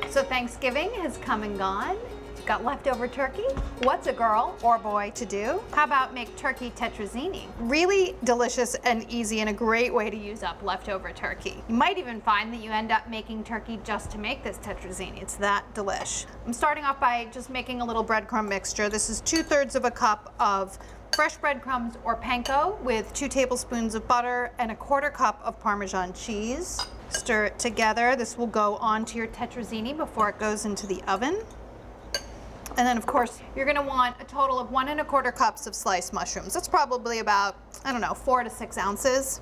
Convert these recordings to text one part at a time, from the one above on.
So Thanksgiving has come and gone. Got leftover turkey? What's a girl or boy to do? How about make turkey tettrazini? Really delicious and easy and a great way to use up leftover turkey. You might even find that you end up making turkey just to make this tettrazini. It's that delish. I'm starting off by just making a little breadcrumb mixture. This is 2/3 of a cup of fresh breadcrumbs or panko with 2 tablespoons of butter and 1/4 cup of Parmesan cheese. Stir it together. This will go onto your tettrazini before it goes into the oven. And then of course, you're gonna want a total of 1 1/4 cups of sliced mushrooms. That's probably about, I don't know, 4 to 6 ounces.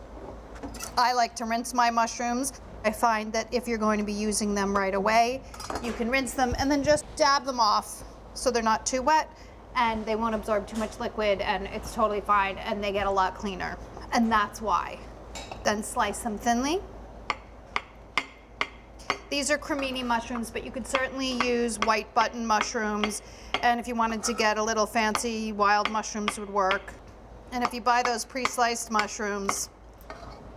I like to rinse my mushrooms. I find that if you're going to be using them right away, you can rinse them and then just dab them off so they're not too wet and they won't absorb too much liquid and it's totally fine and they get a lot cleaner. And that's why. Then slice them thinly. These are cremini mushrooms, but you could certainly use white button mushrooms. And if you wanted to get a little fancy, wild mushrooms would work. And if you buy those pre-sliced mushrooms,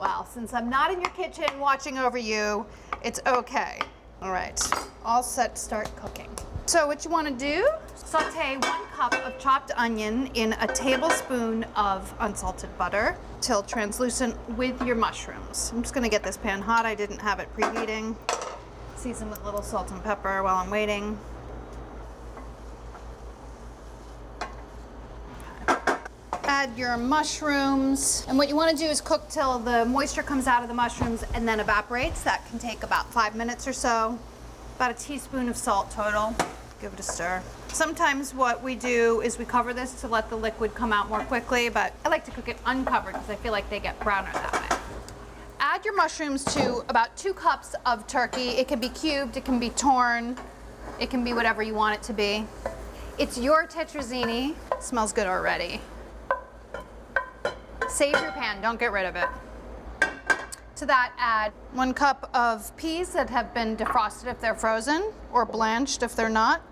well, since I'm not in your kitchen watching over you, it's okay. All right, all set to start cooking. So what you want to do, saute 1 cup of chopped onion in a tablespoon of unsalted butter till translucent with your mushrooms. I'm just going to get this pan hot. I didn't have it preheating. Season with a little salt and pepper while I'm waiting. Okay. Add your mushrooms. And what you want to do is cook till the moisture comes out of the mushrooms and then evaporates. That can take about 5 minutes or so. About a teaspoon of salt total. Give it a stir. Sometimes what we do is we cover this to let the liquid come out more quickly, but I like to cook it uncovered because I feel like they get browner that way. Add your mushrooms to about 2 cups of turkey. It can be cubed, it can be torn, it can be whatever you want it to be. It's your tettrazini. It smells good already. Save your pan, don't get rid of it. To that, add 1 cup of peas that have been defrosted if they're frozen, or blanched if they're not.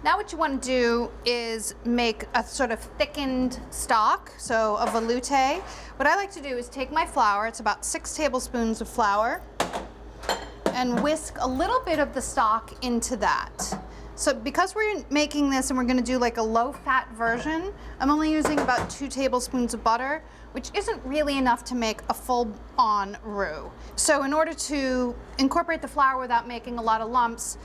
Now what you want to do is make a sort of thickened stock, so a veloute. What I like to do is take my flour, it's about 6 tablespoons of flour, and whisk a little bit of the stock into that. So because we're making this and we're going to do like a low-fat version, I'm only using about 2 tablespoons of butter, which isn't really enough to make a full-on roux. So in order to incorporate the flour without making a lot of lumps,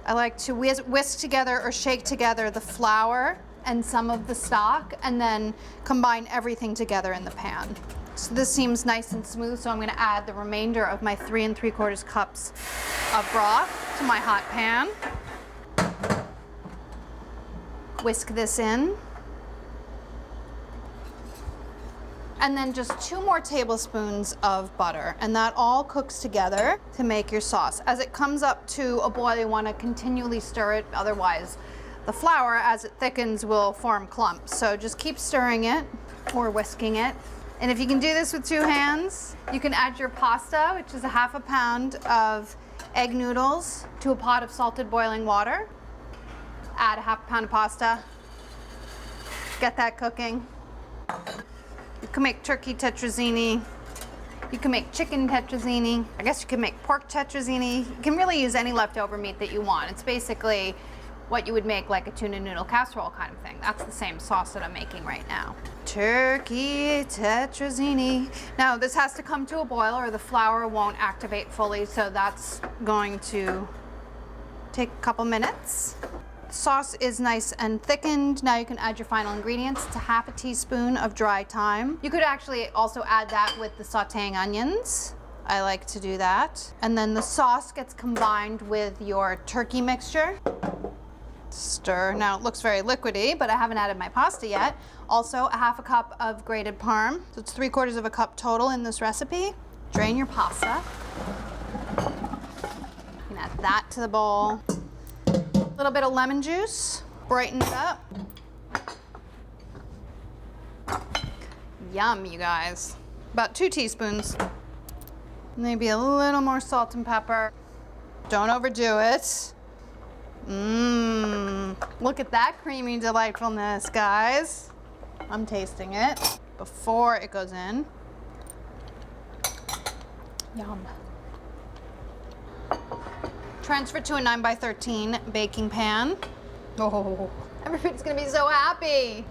I like to whisk together or shake together the flour and some of the stock and then combine everything together in the pan. So this seems nice and smooth, so I'm going to add the remainder of my 3 3/4 cups of broth to my hot pan. Whisk this in. And then just 2 more tablespoons of butter, and that all cooks together to make your sauce. As it comes up to a boil, you want to continually stir it, otherwise the flour, as it thickens, will form clumps. So just keep stirring it or whisking it. And if you can do this with 2 hands, you can add your pasta, which is a 1/2 pound of egg noodles, to a pot of salted boiling water. Add a 1/2 pound of pasta. Get that cooking. You can make turkey tettrazini. You can make chicken tettrazini. I guess you can make pork tettrazini. You can really use any leftover meat that you want. It's basically what you would make like a tuna noodle casserole kind of thing. That's the same sauce that I'm making right now. Turkey tettrazini. Now this has to come to a boil or the flour won't activate fully, so that's going to take a couple minutes. Sauce is nice and thickened. Now you can add your final ingredients. It's a 1/2 teaspoon of dry thyme. You could actually also add that with the sauteing onions. I like to do that. And then the sauce gets combined with your turkey mixture. Stir. Now it looks very liquidy, but I haven't added my pasta yet. Also a 1/2 cup of grated parm. So it's 3/4 of a cup total in this recipe. Drain your pasta. You can add that to the bowl. A little bit of lemon juice, brighten it up. Yum, you guys. About 2 teaspoons. Maybe a little more salt and pepper. Don't overdo it. Look at that creamy delightfulness, guys. I'm tasting it before it goes in. Yum. Transfer to a 9x13 baking pan. Oh, everybody's gonna be so happy.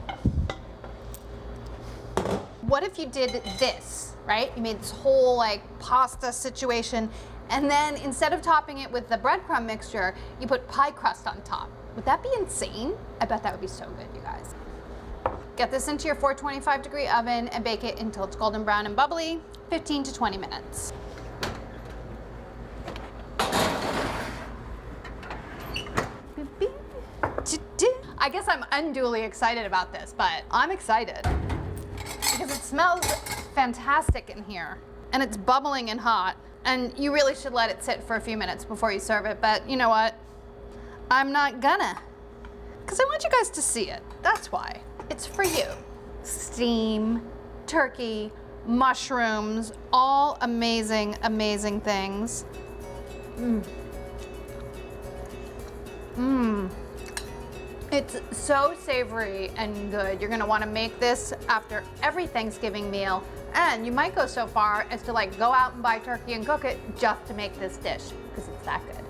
What if you did this, right? You made this whole like pasta situation, and then instead of topping it with the breadcrumb mixture, you put pie crust on top. Would that be insane? I bet that would be so good, you guys. Get this into your 425-degree oven and bake it until it's golden brown and bubbly, 15 to 20 minutes. I guess I'm unduly excited about this, but I'm excited because it smells fantastic in here and it's bubbling and hot, and you really should let it sit for a few minutes before you serve it, but you know what? I'm not gonna, because I want you guys to see it. That's why. It's for you. Steam, turkey, mushrooms, all amazing, amazing things. It's so savory and good. You're gonna wanna make this after every Thanksgiving meal, and you might go so far as to like go out and buy turkey and cook it just to make this dish, because it's that good.